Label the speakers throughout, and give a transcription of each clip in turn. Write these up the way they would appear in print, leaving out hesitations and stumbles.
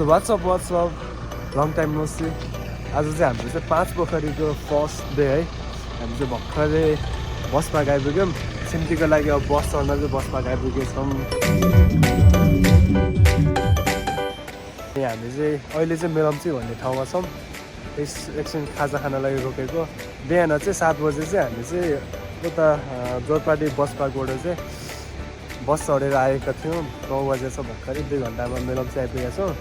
Speaker 1: WhatsApp long time no see. आज चाहिँ हाम्रो चाहिँ 5 पोखरीको फर्स्ट डे है। हामी चाहिँ भर्खरै बसमा गइपुग्यौँ। सिम्तीको लागि अब बस चढ्न चाहिँ बसमा गइपुगेछौँ। हामी चाहिँ अहिले चाहिँ मेलम्ची भन्ने ठाउँमा छौँ। एकछिन खाजा खानलाई रोकेको। बिहान चाहिँ 7 बजे चाहिँ हामी चाहिँ उता जोरपाटी बस पार्कबाट चाहिँ बस चढेर आएका थियौँ। 9 बजे छ भर्खरै 2 घन्टामा मेलम्ची आइपुगेका छौँ।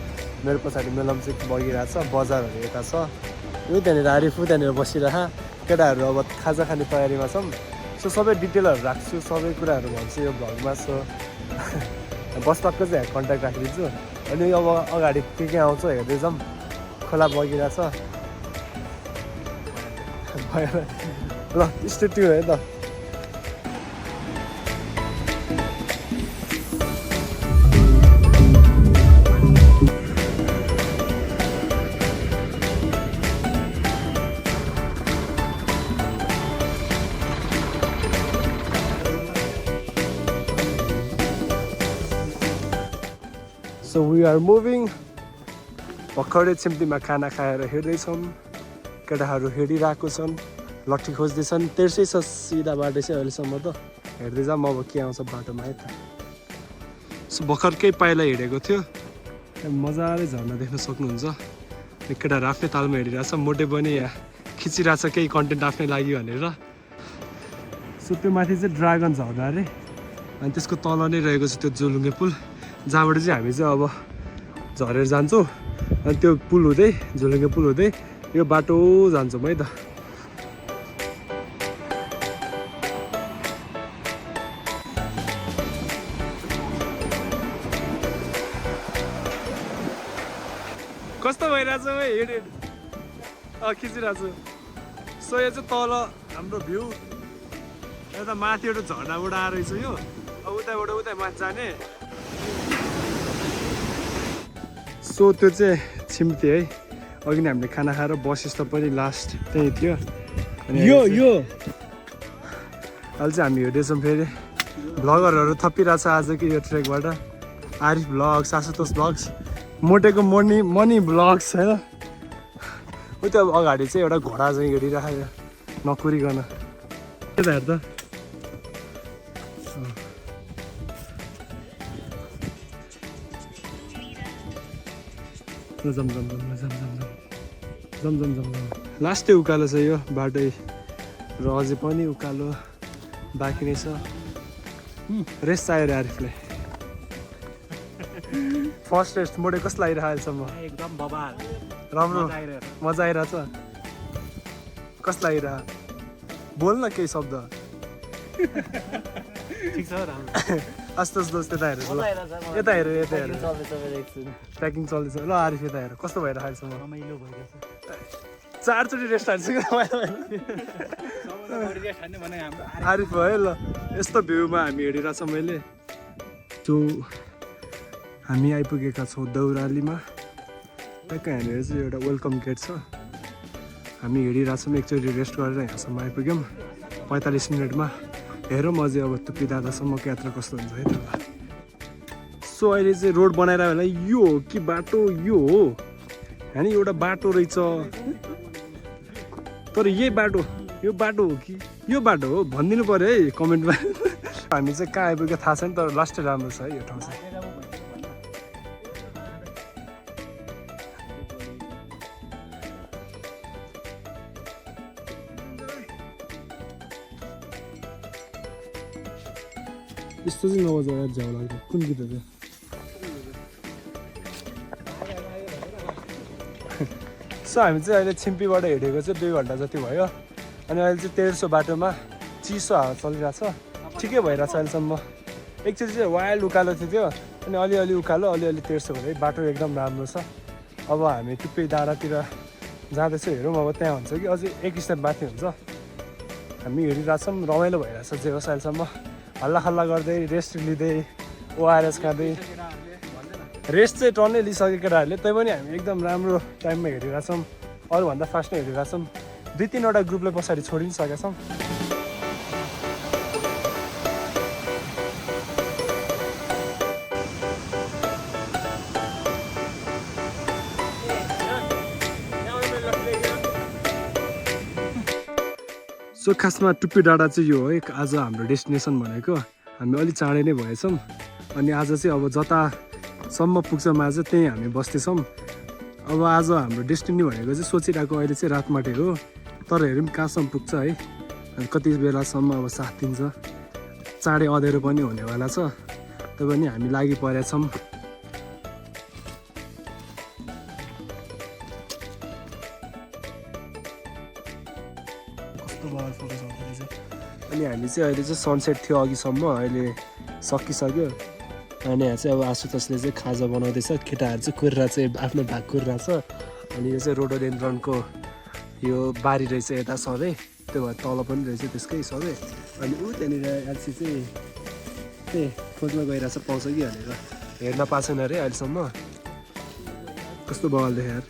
Speaker 1: मेरो पछाडि मेलम्ची बगिरहेको छ, बजारहरू यता छ। यो त्यहाँनिर आरिफु त्यहाँनिर बसिरह। केटाहरू अब खाजा खाने तयारीमा छौँ। सो सबै डिटेलहरू राख्छु, सबै कुराहरू भन्छु यो भ्लगमा। सो बस पार्कको चाहिँ कन्ट्याक्ट राखिदिन्छु। अनि अब अगाडि के आउँछ हेर्दै जाउँ। खोला बगिरहेछ ल, स्टे ट्युन है त। So we are moving. भर्खरै सिम्तीमा खाना खाएर हिँड्दैछौँ। केटाहरू हिँडिरहेको छन्, लट्ठी खोज्दैछन्। तेर्सै छ सिधा बाटो चाहिँ अहिलेसम्म त। हेर्दै जाऊँ अब के आउँछ बाटोमा है त। सो भर्खरकै पाइला हिँडेको थियो। मजाले झर्ना देख्न सक्नुहुन्छ। केटाहरू आफ्नै तालमा हिँडिरहेछ। मोटे पनि यहाँ खिचिरहेछ केही कन्टेन्ट आफ्नै लागि भनेर। सो त्यो माथि चाहिँ ड्रागन झर्ना अरे। अनि त्यसको तल नै रहेको छ त्यो जोलुङ्गे पुल, जहाँबाट चाहिँ हामी चाहिँ अब झरेर जान्छौँ। अनि त्यो पुल हुँदै, झोलुङ्गे पुल हुँदै यो बाटो जान्छौँ है त। कस्तो भइरहेछ है हिँड खिचिरहेको छु। सो यो चाहिँ तल हाम्रो भ्यू। यता माथिबाट झर्नाबाट आएर यो अब उताबाट उता माथि जाने। सो त्यो चाहिँ छिम्ती है। अघि नै हामीले खाना खाएर बस स्टप पनि लास्ट त्यही थियो। अनि यो अहिले चाहिँ हामी हिँड्दैछौँ। फेरि भ्लगरहरू थपिरहेछ आज कि यो ट्रेकबाट। आरिफ भ्लग्स, आशुतोष भ्लग्स, मोटेको मनी भ्लग्स होइन। उता अब अगाडि चाहिँ एउटा घोडा चाहिँ हिँडिरहेको नकुरिकन। यता हेर त। जम लास्टै उकालो छ यो बाटो र अझै पनि उकालो बाँकी नै छ। रेस्ट चाहियो आरिफलाई। फर्स्ट रेस्ट मोडे कस्तो लागिरहेको अहिलेसम्म?
Speaker 2: एकदम बबाल,
Speaker 1: राम्रो मजा आइरहेछ। कस्तो लागिरह? बोल न केही शब्द।
Speaker 2: ठिक छ राम्रो।
Speaker 1: आस्ते यता हेर, यता हेर, यता हेर। प्याकिङ चल्दैछ। ल आरिफ यता हेर कस्तो भएर अहिलेसम्म?
Speaker 2: रमाइलो भइरहेछ।
Speaker 1: 4 चोटि रेस्ट हाल्छु। आरिफ भयो ल। यस्तो भ्यूमा हामी हिँडिरहेछौँ। मैले जो हामी आइपुगेका छौँ दौरालीमा। ट्याक्कै यहाँनिर चाहिँ एउटा वेलकम गेट छ। हामी हिँडिरहेछौँ। एकचोटि रेस्ट गरेर यहाँसम्म आइपुग्यौँ 45 मिनटमा। हेरौँ अझै अब तुप्पी दादासम्मको यात्रा कस्तो हुन्छ है त। सो अहिले चाहिँ रोड बनाइरह्यो होला। यो हो कि बाटो? यो हो होइन, एउटा बाटो रहेछ। तर यही बाटो, यो बाटो हो कि यो बाटो हो भनिदिनु पऱ्यो है कमेन्टमा। हामी चाहिँ कहाँ आइपुग्यो थाहा छैन, तर लास्टै राम्रो छ है यो ठाउँ चाहिँ। यस्तो चाहिँ नबजा यार, झ्याउ लाग्यो। कुन गीत हो त्यो? सो हामी चाहिँ अहिले छिम्पीबाट हिँडेको चाहिँ 2 घन्टा जति भयो। अनि अहिले चाहिँ 1300 बाटोमा चिसो हावा चलिरहेछ। ठिकै भइरहेछ अहिलेसम्म। एकचोटि चाहिँ वाइल्ड उकालो थियो अनि अलिअलि उकालो, अलिअलि 1300 हुँदै बाटो एकदम राम्रो छ। अब हामी टुप्पी डाँडातिर जाँदैछौँ। हेरौँ अब त्यहाँ हुन्छ कि अझै 1 स्टेप माथि हुन्छ। हामी हिँडिरहेछौँ। रमाइलो भइरहेछ जे होस् अहिलेसम्म। हल्ला खल्ला गर्दै, रेस्ट लिँदै, ओआरएस खाँदै। रेस्ट चाहिँ टन्नै लिइसक्यो केटाहरूले। तै पनि हामी एकदम राम्रो टाइममा हिँडिरहेछौँ। अरूभन्दा फास्टमा हिँडिरहेछौँ। 2-3वटा ग्रुपलाई पछाडि छोडिसकेका छौँ। सो खासमा टुप्पी डाँडा चाहिँ यो हो है आज हाम्रो डेस्टिनेसन भनेको हामी अलिक चाँडै नै भएछौँ अनि आज चाहिँ अब जतासम्म पुग्छौँ आज त्यहीँ हामी बस्दैछौँ अब आज हाम्रो डेस्टिनी भनेको चाहिँ सोचिरहेको अहिले चाहिँ रातमाटे हो तर हेरौँ कहाँसम्म पुग्छ है अनि कति बेलासम्म अब साथ दिन्छ चाँडै अँध्यारो पनि हुनेवाला छ त्यो पनि हामी लागि परेका छौँ अनि हामी चाहिँ अहिले चाहिँ सनसेट थियो अघिसम्म अहिले सकिसक्यो अनि यहाँ चाहिँ अब आशुतोषले चाहिँ खाजा बनाउँदैछ केटाहरू चाहिँ कुरेर चाहिँ आफ्नो भाग कुरिरहेको छ अनि यो चाहिँ रोडोडेन्ड्रनको यो बारी रहेछ यता सधैँ त्यो भएर तल पनि रहेछ त्यसकै सधैँ अनि ऊ त्यहाँनिर एल्सी चाहिँ त्यही खोज्न गइरहेछ पाउँछ कि भनेर हेर्न पाएको छैन अरे अहिलेसम्म कस्तो बवाल देख्यो यार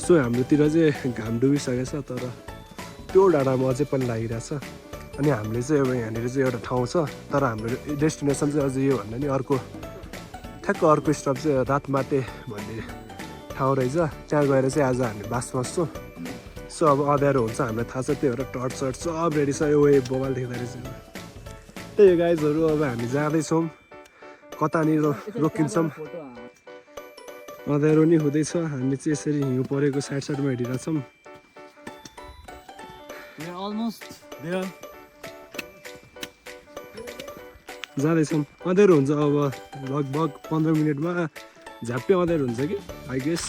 Speaker 1: सो हाम्रोतिर चाहिँ घाम डुबिसकेको छ तर त्यो डाँडामा अझै पनि लागिरहेछ अनि हामीले चाहिँ अब यहाँनिर चाहिँ एउटा ठाउँ छ तर हाम्रो डेस्टिनेसन चाहिँ अझै यो भन्दा नि अर्को ठ्याक्क अर्को स्टप चाहिँ रातमाटे भन्ने ठाउँ रहेछ त्यहाँ गएर चाहिँ आज हामी बास बस्छौँ सो अब अँध्यारो हुन्छ हामीलाई थाहा छ त्यो भएर टर्च सर्ट सब रेडी छ यो बोबाल देख्दो रहेछ त्यही गाइजहरू अब हामी जाँदैछौँ कतानिर रोकिन्छौँ अँध्यारो नि हुँदैछ हामी चाहिँ यसरी हिउँ परेको साइड साइडमा हिँडिरहेछौँ जाँदैछौँ अँध्यारो हुन्छ अब लगभग 15 मिनटमा झ्याप्पै अँध्यारो हुन्छ कि आई गेस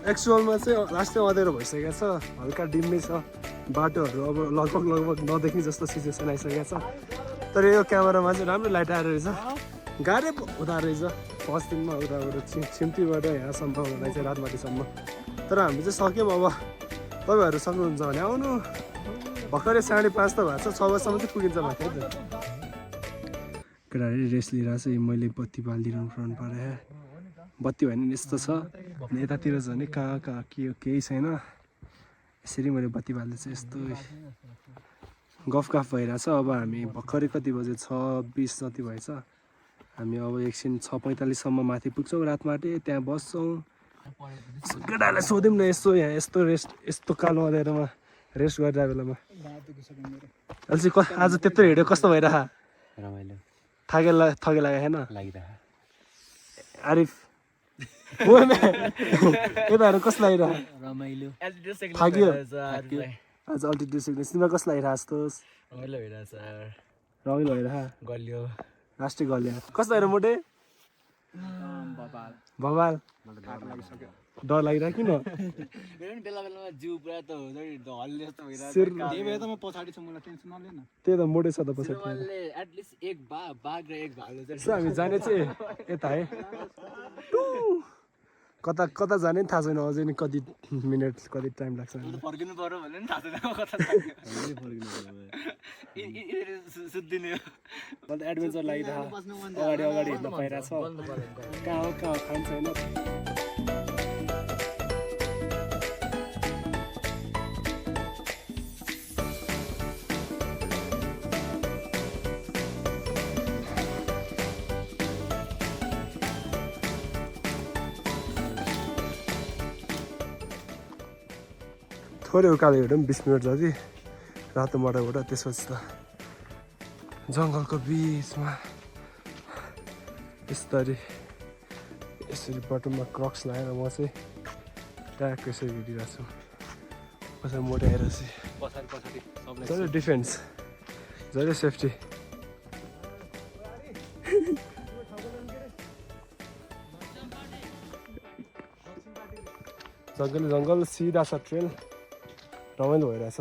Speaker 1: एक्चुअलमा चाहिँ लास्टै अँध्यारो भइसकेको छ हल्का डिम्मै छ बाटोहरू अब लगभग नदेख्ने जस्तो सिचुएसन आइसकेको छ तर यो क्यामेरामा चाहिँ राम्रो लाइट आएर रहेछ गाह्रै हुँदो रहेछ फर्स्ट दिनमा उताबाट छिम्तीबाट यहाँसम्म हुँदा चाहिँ रातमाटीसम्म तर हामी चाहिँ सक्यौँ अब तपाईँहरू सक्नुहुन्छ भने आउनु भर्खरै 5:30 त भएको छ 6 बजीसम्म चाहिँ पुगिन्छ भएको है त केटाहरूले रेस्ट लिइरहेको छ मैले बत्ती बालिदिनु पर्नु पऱ्यो बत्ती भने यस्तो छ अनि यतातिर झन् कहाँ के केही छैन यसरी मैले बत्ती बाल्दैछु यस्तो गफ भइरहेछ अब हामी भर्खरै कति बजे 6:20 जति भएछ हामी अब एकछिन 6:45सम्म माथि पुग्छौँ रातमाटे त्यहाँ बस्छौँ केटाहरूलाई सोध्यौँ न यसो यहाँ यस्तो कालो अँध्यारोमा रेस्ट गरिरहेको बेलामा अहिले चाहिँ आज त्यत्रो हिँड्यो कस्तो भइरह
Speaker 2: रमाइलो
Speaker 1: थके लागेको छैन आरिफ यताहरू कस्तो लागिरह
Speaker 2: रमाइलो
Speaker 1: थाक्यो आज अल्टिट्युड सिक्नेस तिमीलाई कस्तो लागिरहेको जस्तो
Speaker 2: रमाइलो भइरहेछ
Speaker 1: रमाइलो भइरह
Speaker 2: गल्यो
Speaker 1: लास्टै गल्यो कस्तो भएर मोटे बबाल डर लागिरहेको किन
Speaker 2: बेला बेलामा जिउ पुरा त हल्ले जस्तो
Speaker 1: त्यही त मोटे छ त पछाडि
Speaker 2: एटलिस्ट एक बाघ र एक भालु
Speaker 1: यसो हामी जाने चाहिँ यता है कता जाने नि थाहा छैन अझै नि कति मिनट कति टाइम लाग्छ
Speaker 2: फर्किनु पर्यो भने नि थाहा छैन कता सुत्दिने
Speaker 1: अन्त एडभेन्चर लागिरहेको अगाडि हिँड्न पाइरहेछ कहाँ हो खान्छ होइन थोरै उकालो हिँड्यो 20 मिनट जति रातो माटोबाट त्यसपछि त जङ्गलको बिचमा यसरी बाटोमा क्रक्स लगाएर म चाहिँ ट्याक यसरी हिँडिरहेको छु पछाडि मोटे आइरहेको छु जहिले डिफेन्स जहिले सेफ्टी जङ्गल सिधा छ ट्रेल रमाइलो भइरहेछ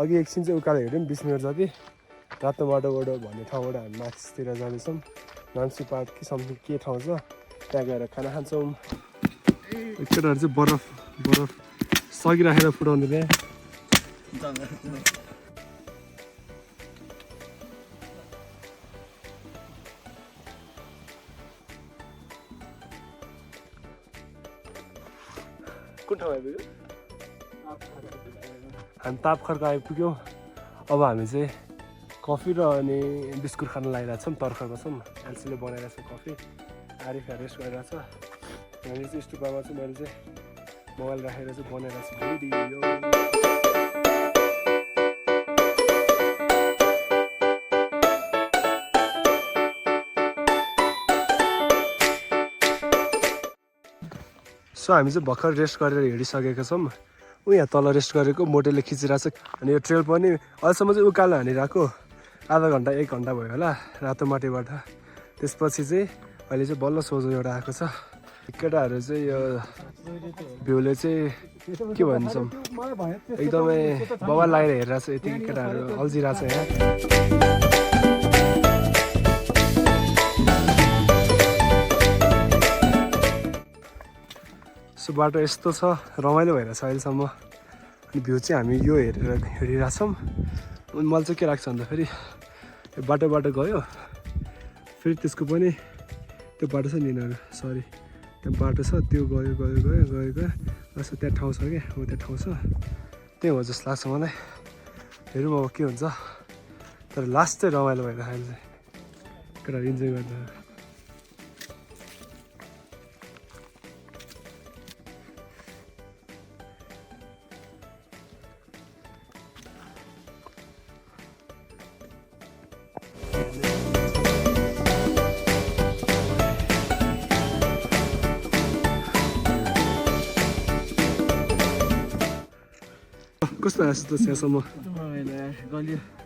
Speaker 1: अघि एकछिन चाहिँ उकालो हिँड्यौँ 20 मिनट जति रातो माटोबाट भन्ने ठाउँबाट हामी माथितिर जाँदैछौँ नान्सी पार्क कि समथिङ के ठाउँ छ त्यहाँ गएर खाना खान्छौँ केटाहरू चाहिँ बरफ सकिराखेर फुटाउने त्यहाँ कुन ठाउँ आइपुग्यो हामी ताप खर्क आइपुग्यौँ अब हामी चाहिँ कफी र अनि बिस्कुट खान लागिरहेको छौँ तर्खरको छौँ एल्सीले बनाइरहेको छ कफी आरिफ रेस्ट गरिरहेको छ हामी चाहिँ स्टुपामा चाहिँ मैले चाहिँ मोबाइल राखेर चाहिँ बनाइरहेको छु भिडियो सो हामी चाहिँ भर्खर रेस्ट गरेर हिँडिसकेका छौँ ऊ यहाँ तल रेस्ट गरेको मोटेले खिचिरहेको छ अनि यो ट्रेल पनि अहिलेसम्म चाहिँ उकालो हानिरहेको आधा घन्टा 1 घन्टा भयो होला रातो माटीबाट त्यसपछि चाहिँ अहिले चाहिँ बल्ल सोझो एउटा आएको छ केटाहरू चाहिँ यो भ्यूले चाहिँ के भन्छौँ एकदमै बवाल लागेर हेरिरहेको छ यति केटाहरू अल्झिरहेको छ यहाँ सो बाटो यस्तो छ रमाइलो भइरहेछ अहिलेसम्म अनि भ्यू चाहिँ हामी यो हेरेर हिँडिरहेछौँ अनि मलाई चाहिँ के लाग्छ भन्दाखेरि यो बाटो गयो फेरि त्यसको पनि त्यो बाटो छ नि यिनीहरू सरी त्यहाँ बाटो छ त्यो गयो जस्तो त्यहाँ ठाउँ छ क्या हो त्यहाँ ठाउँ छ त्यही हो जस्तो लाग्छ मलाई हेरौँ अब के हुन्छ तर लास्ट चाहिँ रमाइलो भइरहेको अहिले चाहिँ केटाहरू इन्जोय गर्दा कस्तो आएको छ यहाँसम्म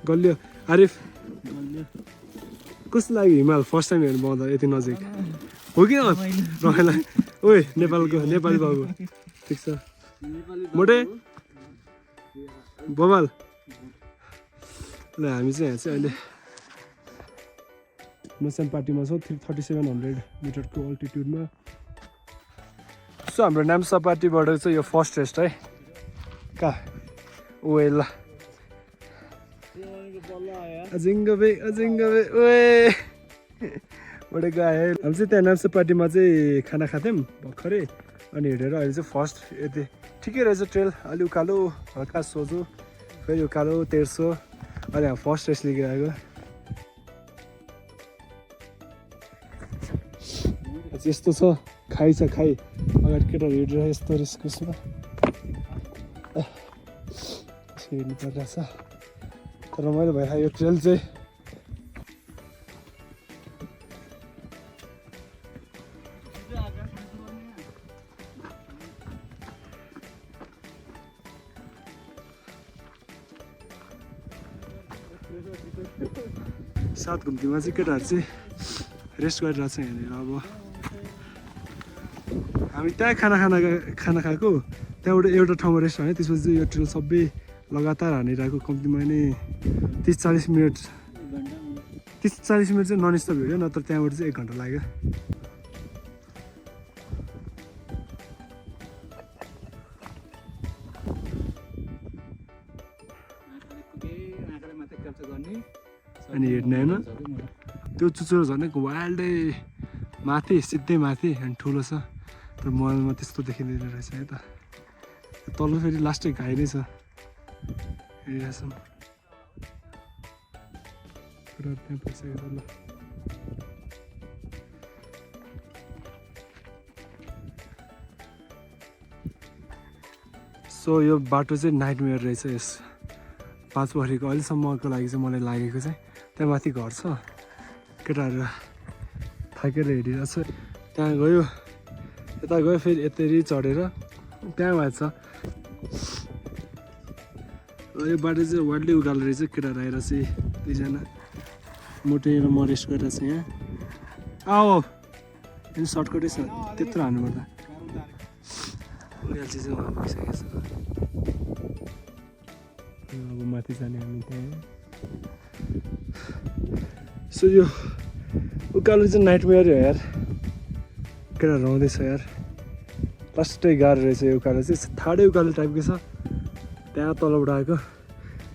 Speaker 1: गल्यो आरिफ कस्तो लाग्यो हिमाल फर्स्ट टाइम हेर्नु पाउँदा यति नजिक हो कि रमाइलो ओए नेपाली बाबु ठिक छ मोटे बवाल ल हामी चाहिँ यहाँ चाहिँ अहिले नोसेम पार्टीमा छौँ 3700 मिटरको अल्टिट्युडमा सो हाम्रो नाम्सा पार्टीबाट चाहिँ यो फर्स्ट रेस्ट है कहाँ ओए ल अजिङ्गबे ओए बढेको आयो हामी चाहिँ त्यहाँ नाम्सा पार्टीमा चाहिँ खाना खाथ्यौँ भर्खरै अनि हिँडेर अहिले चाहिँ फर्स्ट यति ठिकै रहेछ ट्रेल अलि उकालो हल्का सोझो फेरि उकालो तेर्सो अहिले हामी फर्स्ट रेस्ट लिएर आएको यस्तो छ खाइ अगाडि केटाहरू हिँडेर यस्तो रेस्टमा हिँड्नु परिरहेछ तर रमाइलो भइरहेको यो ट्रेल चाहिँ सात घुम्तीमा चाहिँ केटाहरू चाहिँ रेस्ट गरिरहेको छ यहाँनिर अब हामी त्यहाँ खाना खाएको त्यहाँबाट एउटा ठाउँमा रेस्ट हान्यो त्यसपछि चाहिँ यो ट्रेल सबै लगातार हानिरहेको कम्तीमा नै 30-40 मिनट 30-40 मिनट चाहिँ नन स्टप हिँड्यो नत्र त्यहाँबाट चाहिँ 1 घन्टा लाग्यो अनि हेर्ने होइन त्यो चुचुरो झन् वाइल्डै माथि सिधै माथि अनि ठुलो छ तर मोबाइलमा त्यस्तो देखिँदैन रहेछ है त तल फेरि लास्टै घाइ नै छ हेरिरहेछौँ पुरा त्यहाँ पुगिसक्यो तल सो यो बाटो चाहिँ नाइटमेयर रहेछ यस 5 भरिको अहिलेसम्मको लागि चाहिँ मलाई लागेको चाहिँ त्यहाँ माथि घर छ केटाहरू थाकेर हिँडिरहेछ त्यहाँ गयो यता गयो फेरि यतरी चढेर त्यहाँ माथि छ यो बाटो चाहिँ वाइल्डली उकालो रहेछ केटाहरू आएर चाहिँ 2जना मोटे र म रेस्ट गरेर छ यहाँ आओ यो सर्टकटै छ त्यत्रो हान्नुपर्दा उयो चाहिँ उहाँ भइसकेको छ अब माथि जाने हामी त्यहाँ सो यो उकालो चाहिँ नाइटमेयर हो यार केटा रहँदैछ यार लास्टै गाह्रो रहेछ यो उकालो चाहिँ ठाडै उकालो टाइपको छ त्यहाँ तलबाट आएको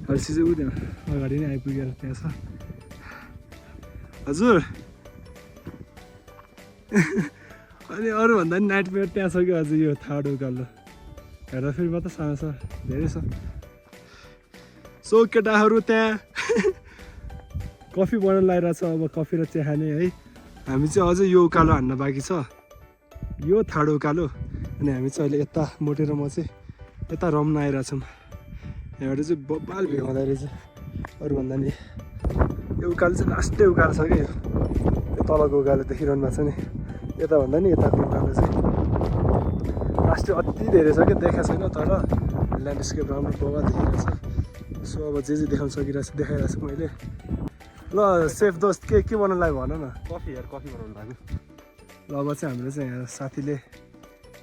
Speaker 1: हल्सी चाहिँ ऊ त्यहाँ अगाडि नै आइपुगेर त्यहाँ छ हजुर अनि अरूभन्दा पनि नाइटमेयर त्यहाँ छ कि अझ यो ठाडो उकालो हेर्दा फेरि मात्र सानो छ धेरै छ सो केटाहरू त्यहाँ कफी बनाउनु लागिरहेको छ अब कफी र चिया खाने है हामी चाहिँ अझै यो उकालो हान्न बाँकी छ यो थाडो उकालो अनि हामी चाहिँ अहिले यता मोटेर म चाहिँ यता रम्न आइरहेछौँ यहाँबाट चाहिँ बब्बाल भ्याउँदो रहेछ अरूभन्दा नि यो उकालो चाहिँ लास्टै उकालो छ क्या यो तलको उकालो देखिरहनु भएको छ नि यताभन्दा नि यताको उकालो चाहिँ लास्टै अति धेरै छ क्या देखाएको छैन तर ल्यान्डस्केप राम्रो बगा देखिरहेको छ सो अब जे देखाउन सकिरहेको छ देखाइरहेको छु मैले ल सेफ दोस्त के बनाउनुलाई भन न
Speaker 2: कफी बनाउनु लाग्यो
Speaker 1: ल अब चाहिँ हाम्रो चाहिँ यहाँ साथीले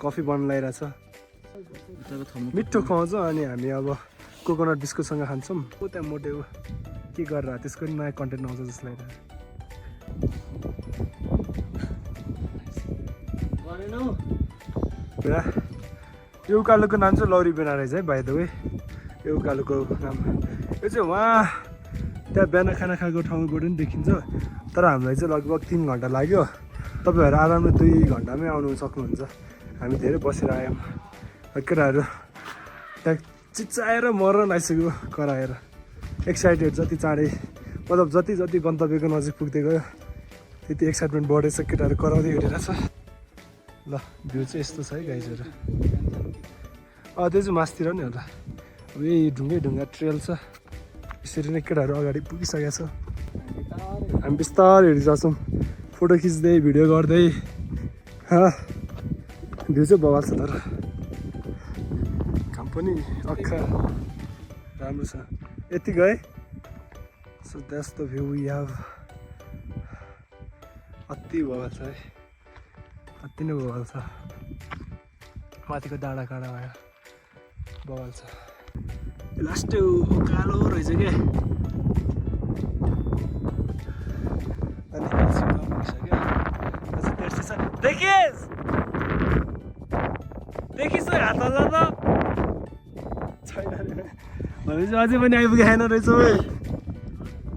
Speaker 1: कफी बनाउनु लगाइरहेछ मिठो खुवाउँछ अनि हामी अब कोकोनट बिस्कुटसँग खान्छौँ ऊ त्यहाँ मोटे के गरेर त्यसको पनि नयाँ कन्टेन्ट आउँछ जस्तो लागिरहेको यो उकालोको नाम चाहिँ लौरी बेना रहेछ है बाइ द वे यो उकालोको नाम यो चाहिँ उहाँ त्यहाँ बिहान खाना खाएको ठाउँबाट पनि देखिन्छ तर हामीलाई चाहिँ लगभग 3 घन्टा लाग्यो तपाईँहरू आरामले 2 घन्टामै आउनु सक्नुहुन्छ हामी धेरै बसेर आयौँ केटाहरू त्यहाँ चिच्चाएर मर्न आइसक्यो कराएर एक्साइटेड जति चाँडै मतलब जति गन्तव्यको नजिक पुग्दै गयो त्यति एक्साइटमेन्ट बढेछ केटाहरू कराउँदै हिँडिरहेछ ल भ्यू चाहिँ यस्तो छ है गाइजहरू त्यो चाहिँ मासतिर नि होला अब यही ढुङ्गा ट्रेल छ यसरी नै केटाहरू अगाडि पुगिसकेको छ हामी बिस्तारै हिँडिरहेछौँ फोटो खिच्दै भिडियो गर्दै भ्यू चाहिँ बवाल छ तर काम पनि अक्खा राम्रो छ यति गए so that's the view we have अति बवाल छ है अति नै बवाल छ माथिको डाँडा काँडा भयो बवाल छ लास्टै कालो रहेछ क्या देखिस् हात हल्ला त छैन भनेपछि अझै पनि आइपुगेन रहेछ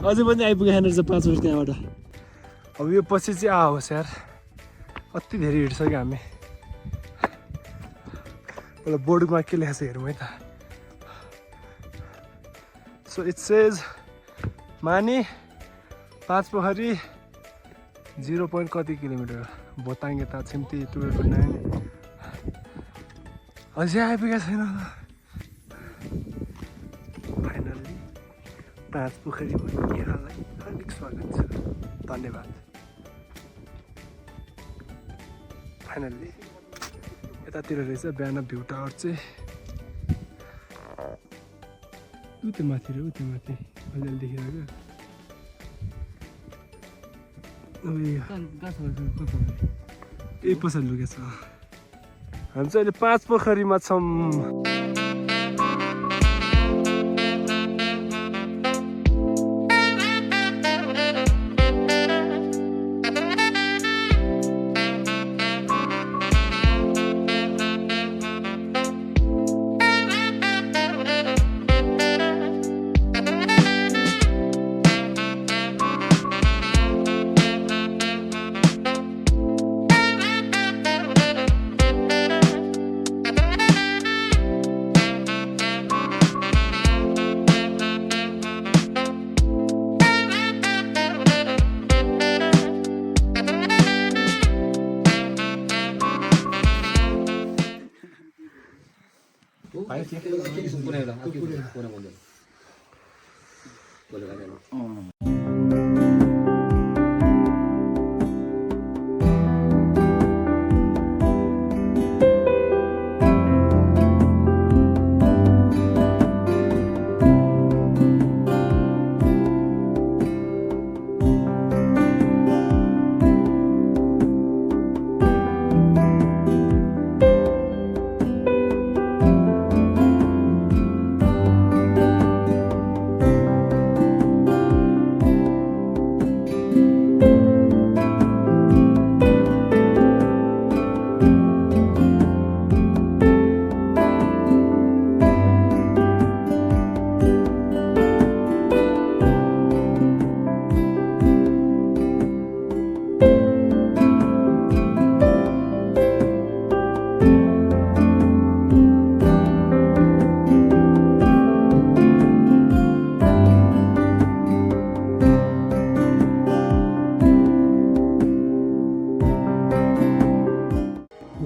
Speaker 1: अझै पनि आइपुगेन रहेछ 5 बजी त्यहाँबाट अब यो पछि चाहिँ आओस् यार अति धेरै हिँड्छ क्या हामी पहिला बोर्डमा के लेखेको छ हेरौँ है त सो इट सेज माने 5 पोखरी 0 point कति किलोमिटर बोताङ यता छिम्ती 12.9 अझै आइपुगेको छैन फाइनल्ली 5 पोखरीमा यहाँलाई हार्दिक स्वागत छ धन्यवाद फाइनल्ली यतातिर रहेछ बिहान भ्यू टावर चाहिँ त्यो माथि र त्यो माथि अलिअलि देखिरहेको यही पछाडि लुकेछ हामी चाहिँ अहिले 5 पोखरीमा छौँ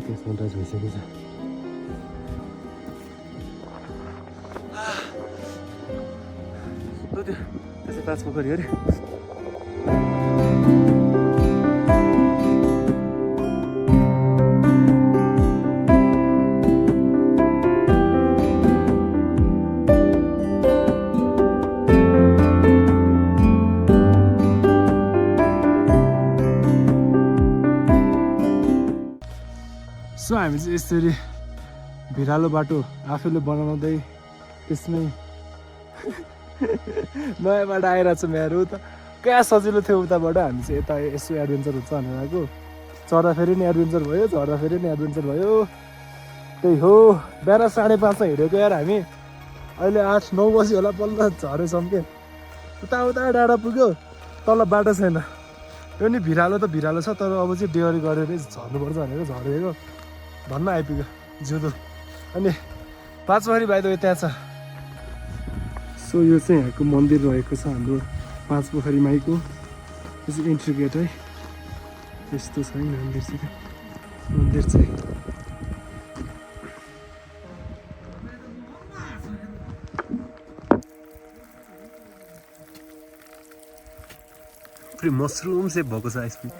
Speaker 1: त्यो सनराइज भइसकेको छ त्यो त्यसै 5 पोखरी अरे सो हामी चाहिँ यसरी भिरालो बाटो आफैले बनाउँदै त्यसमै नयाँ बाटो आइरहेको छ मेरो त क्या सजिलो थियो उताबाट हामी चाहिँ यता यसो एडभेन्चर हुन्छ भनेर आएको चढ्दाखेरि नि एडभेन्चर भयो झर्दाखेरि नि एडभेन्चर भयो त्यही हो बिहान 5:30 हिँडेको यार हामी अहिले 8-9 बजी होला बल्ल झरेछौँ के उता डाँडा पुग्यो तल बाटो छैन त्यो नि भिरालो त भिरालो छ तर अब चाहिँ डेयरी गरेर झर्नुपर्छ भनेर झरेको भन्न आइपुग्यो जिउँदो अनि 5 पोखरी भाइ त त्यहाँ छ सो यो चाहिँ यहाँको मन्दिर रहेको छ हाम्रो 5 पोखरी माईको यो चाहिँ इन्ट्री गेट है यस्तो छ है मन्दिर चाहिँ पुरै मसरुम सेप भएको छ आइसक्रिम